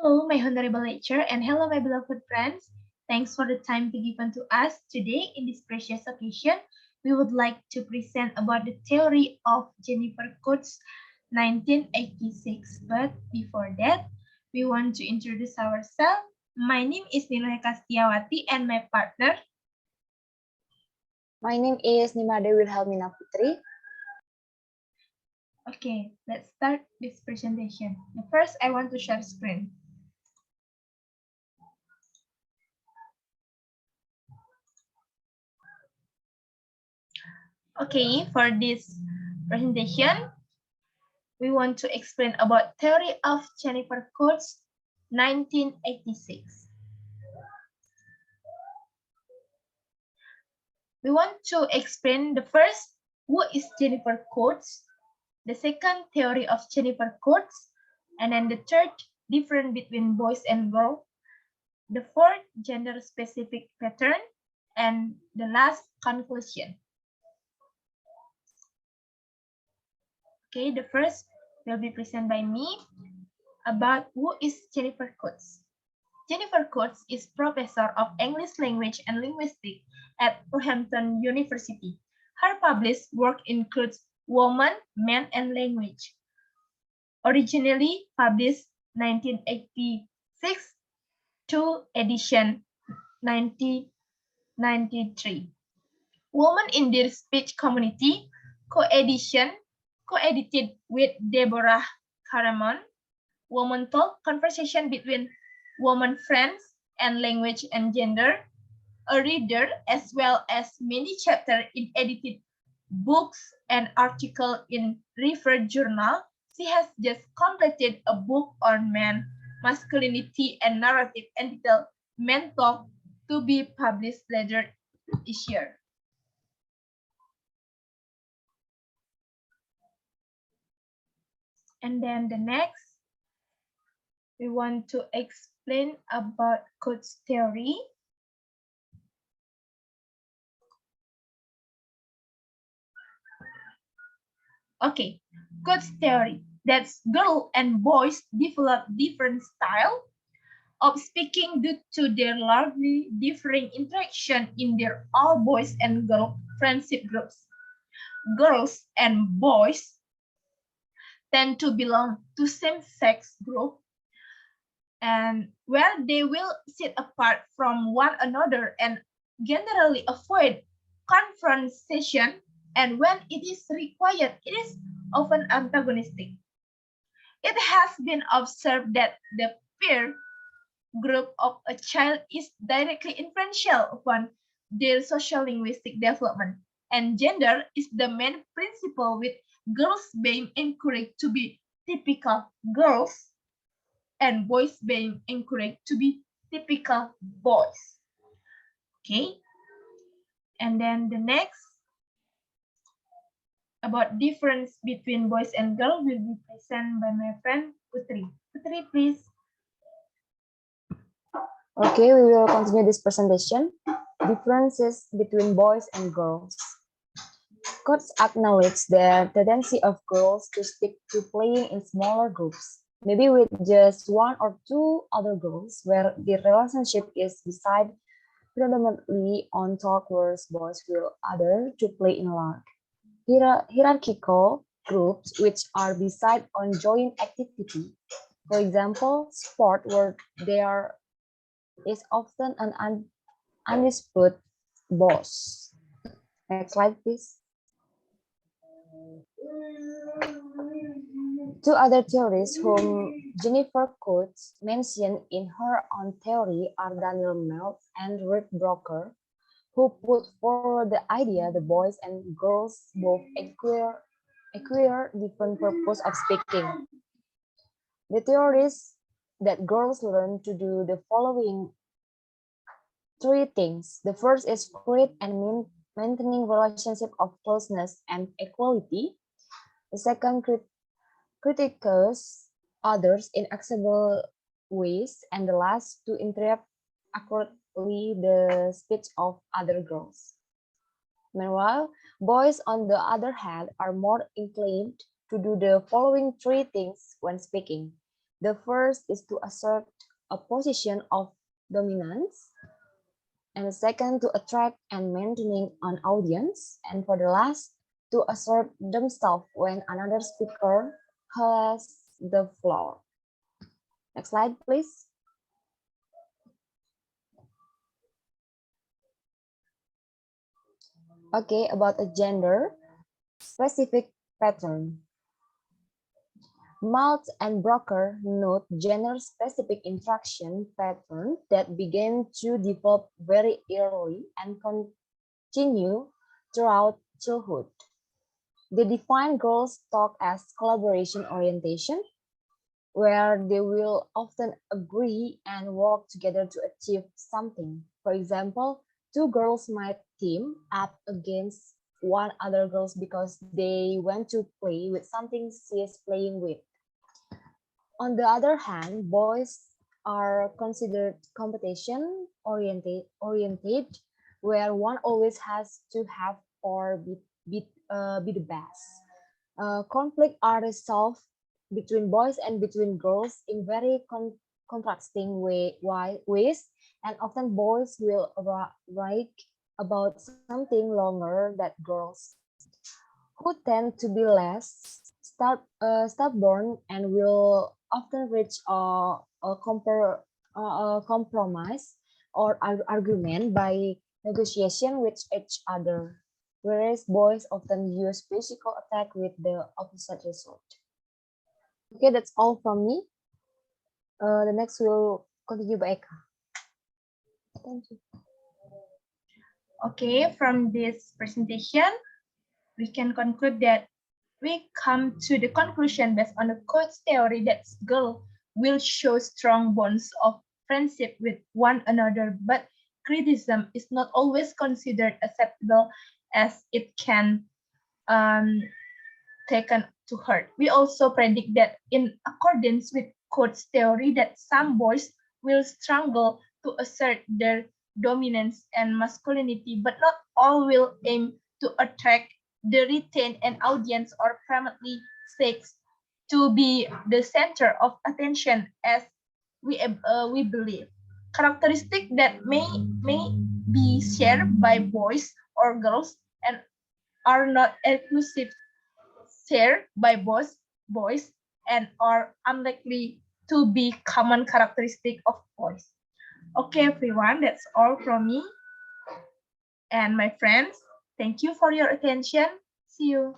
Hello, my honorable lecturer, and hello, my beloved friends. Thanks for the time to given to us today in this precious occasion. We would like to present about the theory of Jennifer Coates, 1986. But before that, we want to introduce ourselves. My name is Ninoy Kastiawati, and my partner. My name is Nimade Wilhelmina Putri. Okay, let's start this presentation. First, I want to share screen. Okay, for this presentation, we want to explain about theory of Jennifer Coates, 1986. We want to explain the first, who is Jennifer Coates, the second, theory of Jennifer Coates, and then the third, difference between boys and girls, the fourth, gender-specific pattern, and the last, conclusion. Okay, the first will be presented by me about who is Jennifer Coates. Jennifer Coates is professor of English language and linguistics at Roehampton University. Her published work includes Woman, Man, and Language. Originally published 1986 to edition 1993. Woman in Their Speech Community, co-edited with Deborah Caramon. Woman Talk, conversation between woman friends and language and gender, a reader, as well as many chapters in edited books and articles in Referred Journal. She has just completed a book on man, masculinity, and narrative entitled Men Talk, to be published later this year. And then the next, we want to explain about Coates theory. Okay, Coates theory. That's girls and boys develop different style of speaking due to their largely differing interaction in their all boys and girl friendship groups. Girls and boys tend to belong to same-sex group, and where they will sit apart from one another and generally avoid confrontation, and when it is required, it is often antagonistic. It has been observed that the peer group of a child is directly influential upon their social linguistic development, and gender is the main principle, with girls being encouraged to be typical girls and boys being encouraged to be typical boys. Okay, and then the next, about difference between boys and girls, will be presented by my friend Putri. Putri, please. Okay, we will continue this presentation. Differences between boys and girls. Coates acknowledge the tendency of girls to stick to playing in smaller groups, maybe with just one or two other girls, where the relationship is decided predominantly on talk, whereas boys will other to play in large hierarchical groups which are decided on joint activity. For example, sport where there is often an undisputed boss. Next slide, please. Two other theories whom Jennifer Coates mentioned in her own theory are Daniel Melt and Rick Brocker, who put forward the idea the boys and girls both acquire different purpose of speaking. The theories that girls learn to do the following three things. The first is create and maintaining relationship of closeness and equality. The second, criticise others in accessible ways. And the last, to interrupt accurately the speech of other girls. Meanwhile, boys, on the other hand, are more inclined to do the following three things when speaking. The first is to assert a position of dominance, and the second to attract and maintaining an audience, and for the last to assert themselves when another speaker has the floor. Next slide, please. Okay, about a gender specific pattern. Maltz and Brocker note gender-specific interaction patterns that begin to develop very early and continue throughout childhood. They define girls' talk as collaboration orientation, where they will often agree and work together to achieve something. For example, two girls might team up against one other girls because they want to play with something she is playing with. On the other hand, boys are considered competition oriented, where one always has to have or be the best. Conflict are resolved between boys and between girls in very contrasting ways, and often boys will write about something longer than girls, who tend to be less stubborn and will often reach a compromise or argument by negotiation with each other, whereas boys often use physical attack with the opposite result. Okay, that's all from me. The next will continue by Eka. Thank you. Okay, from this presentation, we can conclude that we come to the conclusion based on the coach theory that girls will show strong bonds of friendship with one another, but criticism is not always considered acceptable as it can taken to hurt. We also predict that in accordance with coach theory that some boys will struggle to assert their dominance and masculinity, but not all will aim to attract the retained and audience or primarily seeks to be the center of attention as we believe. Characteristics that may be shared by boys or girls and are not exclusive shared by both boys and are unlikely to be common characteristic of boys. Okay, everyone, that's all from me and my friends. Thank you for your attention. See you.